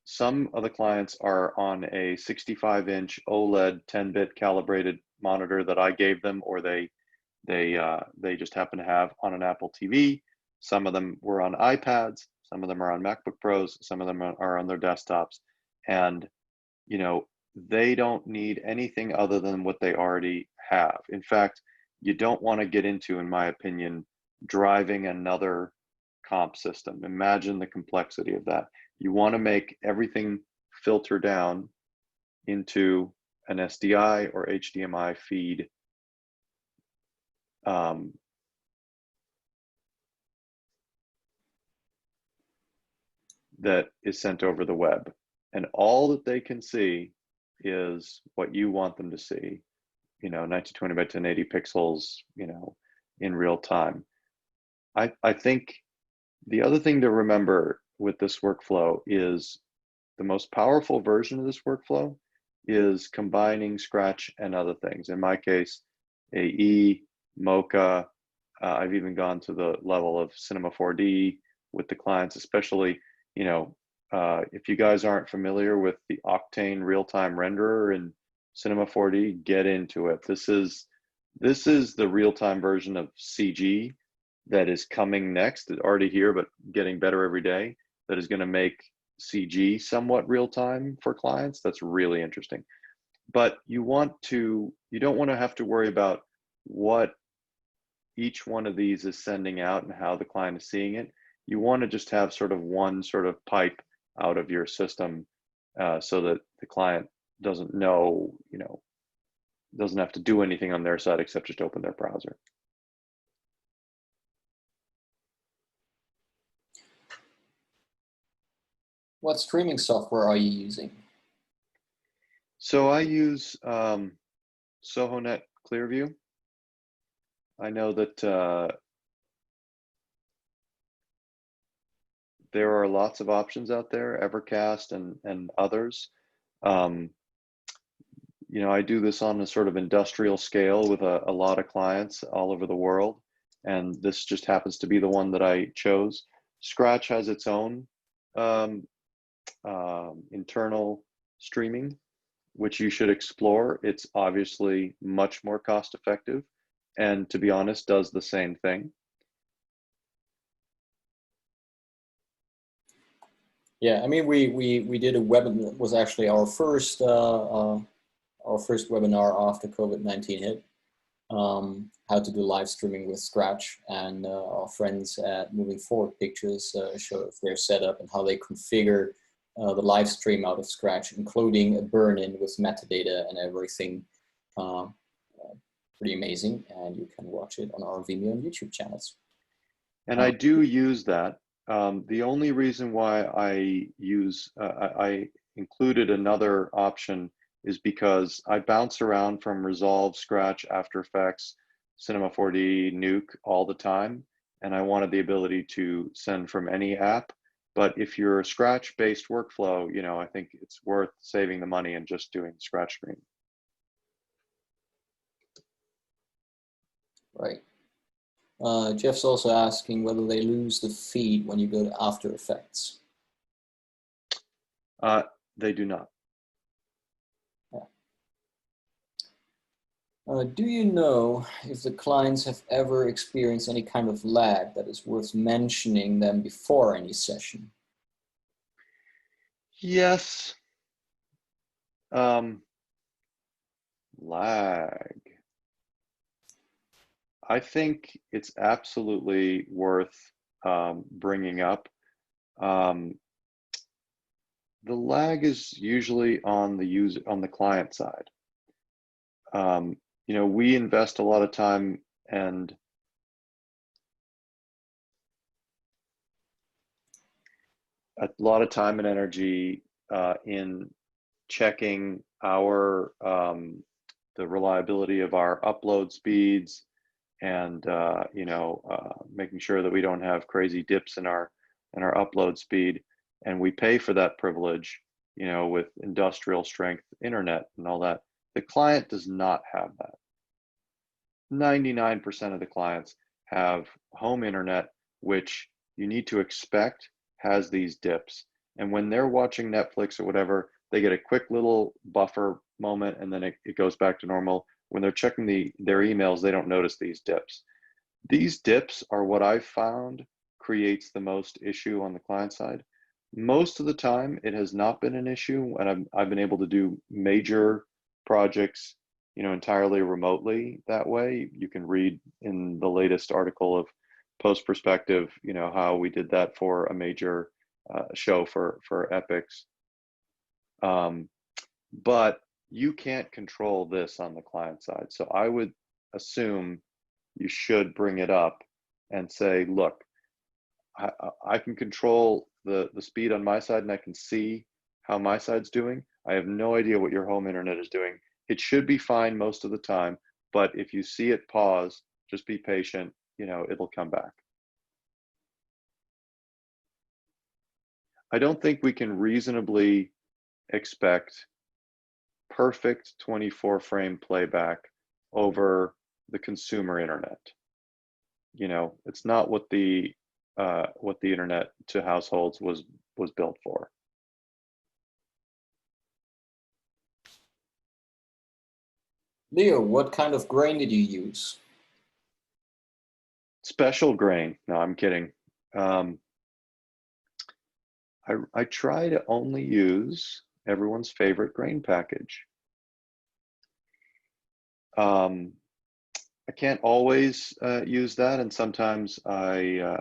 some of the clients are on a 65-inch OLED 10-bit calibrated monitor that I gave them, or they just happen to have on an Apple TV. Some of them were on iPads. Some of them are on MacBook Pros. Some of them are on their desktops. And, you know, they don't need anything other than what they already have. In fact, you don't want to get into, in my opinion, driving another comp system. Imagine the complexity of that. You want to make everything filter down into an SDI or HDMI feed that is sent over the web. And all that they can see is what you want them to see, you know, 1920 by 1080 pixels, you know, in real time. I think the other thing to remember with this workflow is the most powerful version of this workflow is combining Scratch and other things. In my case, AE, Mocha, I've even gone to the level of Cinema 4D with the clients, especially, you know, if you guys aren't familiar with the Octane real-time renderer in Cinema 4D, get into it. This is the real-time version of CG that is coming next. It's already here, but getting better every day. That is going to make CG somewhat real-time for clients. That's really interesting. But you don't want to have to worry about what each one of these is sending out and how the client is seeing it. You want to just have sort of one sort of pipe out of your system so that the client doesn't know, you know, doesn't have to do anything on their side except just open their browser. What streaming software are you using? So I use SohoNet Clearview. I know that there are lots of options out there, Evercast and others. You know, I do this on a sort of industrial scale with a lot of clients all over the world, and this just happens to be the one that I chose. Scratch has its own internal streaming, which you should explore. It's obviously much more cost effective, and to be honest, does the same thing. Yeah, I mean, we did a webinar. It was actually our first webinar after COVID-19 hit. How to do live streaming with Scratch, and our friends at Moving Forward Pictures showed their setup and how they configure the live stream out of Scratch, including a burn-in with metadata and everything. Pretty amazing, and you can watch it on our Vimeo and YouTube channels. And I do use that. The only reason why I included another option is because I bounce around from Resolve, Scratch, After Effects, Cinema 4D Nuke all the time, and I wanted the ability to send from any app. But if you're a Scratch-based workflow, you know, I think it's worth saving the money and just doing the Scratch screen. Right. Jeff's also asking whether they lose the feed when you go to After Effects. They do not. Do you know if the clients have ever experienced any kind of lag that is worth mentioning them before any session? Yes. Lag. I think it's absolutely worth bringing up. The lag is usually on the user, on the client side. You know, we invest a lot of time and energy in checking our the reliability of our upload speeds, and you know, making sure that we don't have crazy dips in our upload speed, and we pay for that privilege, you know, with industrial strength internet and all that. The client does not have that. 99% of the clients have home internet, which you need to expect has these dips. And when they're watching Netflix or whatever, they get a quick little buffer moment, and then it goes back to normal. When they're checking their emails, they don't notice these dips. These dips are what I've found creates the most issue on the client side. Most of the time, it has not been an issue, and I've been able to do major projects, you know, entirely remotely that way. You can read in the latest article of Post Perspective, you know, how we did that for a major show for Epics. But you can't control this on the client side. So I would assume you should bring it up and say, look, I can control the speed on my side, and I can see how my side's doing. I have no idea what your home internet is doing. It should be fine most of the time, but if you see it pause, just be patient, you know, it'll come back. I don't think we can reasonably expect perfect 24 frame playback over the consumer internet. You know, it's not what the internet to households was built for. Leo, what kind of grain did you use? Special grain. No, I'm kidding. I try to only use everyone's favorite grain package. I can't always use that, and sometimes I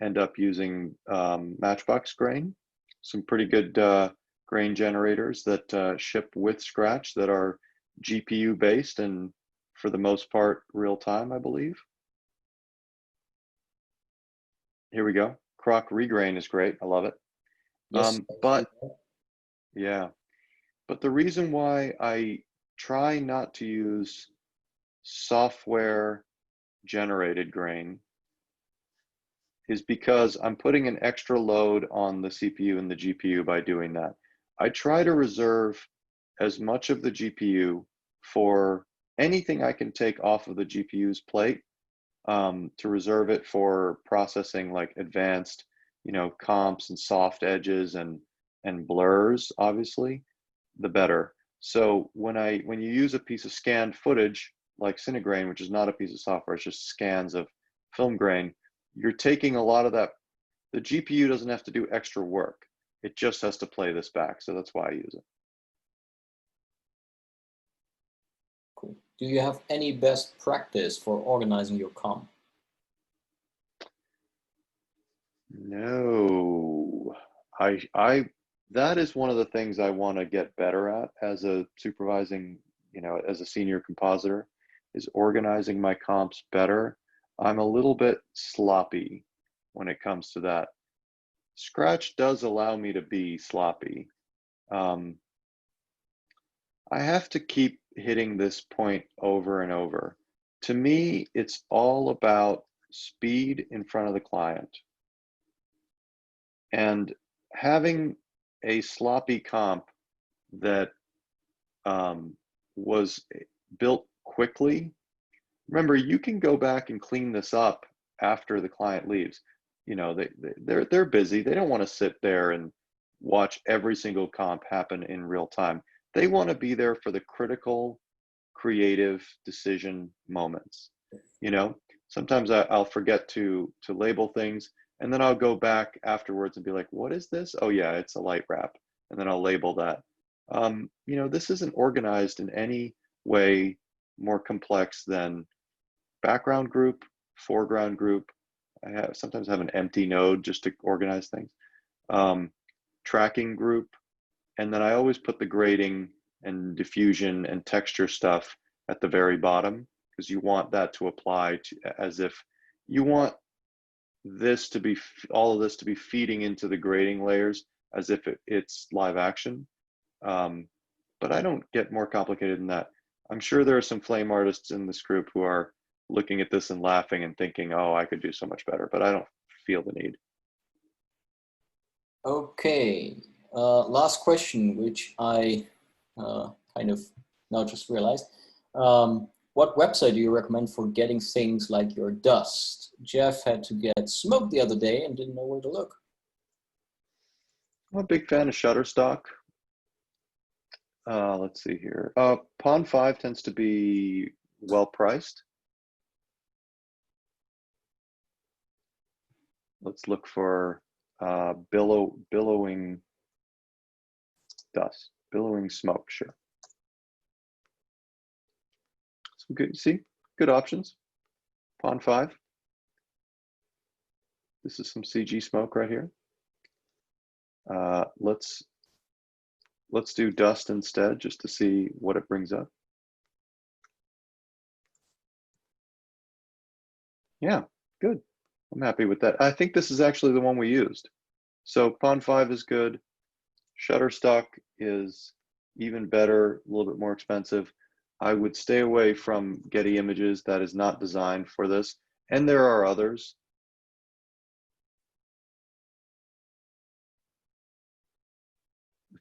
end up using Matchbox grain, some pretty good grain generators that ship with Scratch that are GPU based and for the most part real time, I believe. Here we go. Croc regrain is great. I love it. Yes. But yeah, but the reason why I try not to use software generated grain is because I'm putting an extra load on the CPU and the GPU by doing that. I try to reserve as much of the GPU for anything I can take off of the GPU's plate, to reserve it for processing like advanced, you know, comps and soft edges and blurs, obviously, the better. So when you use a piece of scanned footage like Cinegrain, which is not a piece of software, it's just scans of film grain, you're taking a lot of that. The GPU doesn't have to do extra work. It just has to play this back. So that's why I use it. Cool. Do you have any best practice for organizing your comp? No, I that is one of the things I want to get better at as a supervising, you know, as a senior compositor, is organizing my comps better. I'm a little bit sloppy when it comes to that. Scratch does allow me to be sloppy. I have to keep hitting this point over and over. To me, it's all about speed in front of the client. And having a sloppy comp that was built quickly, remember, you can go back and clean this up after the client leaves. You know, they're busy. They don't want to sit there and watch every single comp happen in real time. They want to be there for the critical, creative decision moments. You know, sometimes I'll forget to label things, and then I'll go back afterwards and be like, what is this? Oh yeah, it's a light wrap. And then I'll label that. You know, this isn't organized in any way more complex than background group, foreground group. I sometimes have an empty node just to organize things. Tracking group, and then I always put the grading and diffusion and texture stuff at the very bottom, because you want that to apply to, as if you want this to be, all of this to be feeding into the grading layers as if it's live action. But I don't get more complicated than that. I'm sure there are some flame artists in this group who are looking at this and laughing and thinking, oh, I could do so much better, but I don't feel the need. Okay, last question, which I kind of now just realized. What website do you recommend for getting things like your dust? Jeff had to get smoked the other day and didn't know where to look. I'm a big fan of Shutterstock. Let's see here. Pond 5 tends to be well priced. Let's look for billowing dust, billowing smoke, sure. Some good, see, good options. Pond 5. This is some CG smoke right here. Let's do dust instead, just to see what it brings up. Yeah, good. I'm happy with that. I think this is actually the one we used. So Pond 5 is good. Shutterstock is even better, a little bit more expensive. I would stay away from Getty Images. That is not designed for this. And there are others.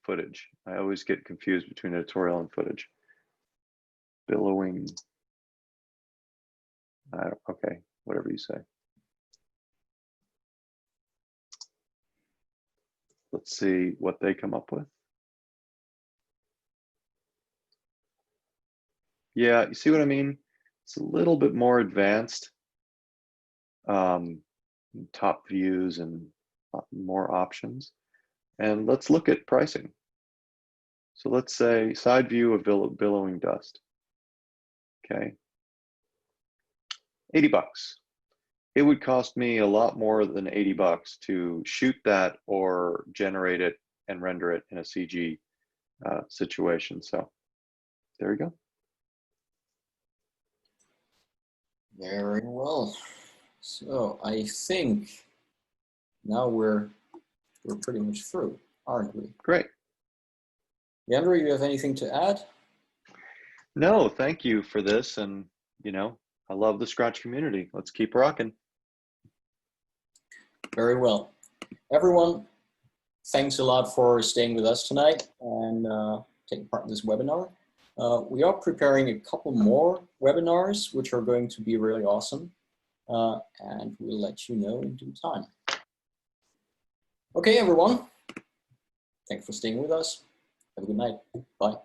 Footage. I always get confused between editorial and footage. Billowing. Okay, whatever you say. Let's see what they come up with. Yeah, you see what I mean? It's a little bit more advanced. Top views and more options. And let's look at pricing. So let's say side view of billowing dust. Okay. 80 bucks. It would cost me a lot more than 80 bucks to shoot that or generate it and render it in a CG situation. So there you go. Very well. So I think now we're pretty much through, aren't we? Great. Leandro, you have anything to add? No, thank you for this. And, you know, I love the Scratch community. Let's keep rocking. Very well. Everyone, thanks a lot for staying with us tonight and taking part in this webinar. We are preparing a couple more webinars, which are going to be really awesome. And we'll let you know in due time. Okay, everyone. Thanks for staying with us. Have a good night. Bye.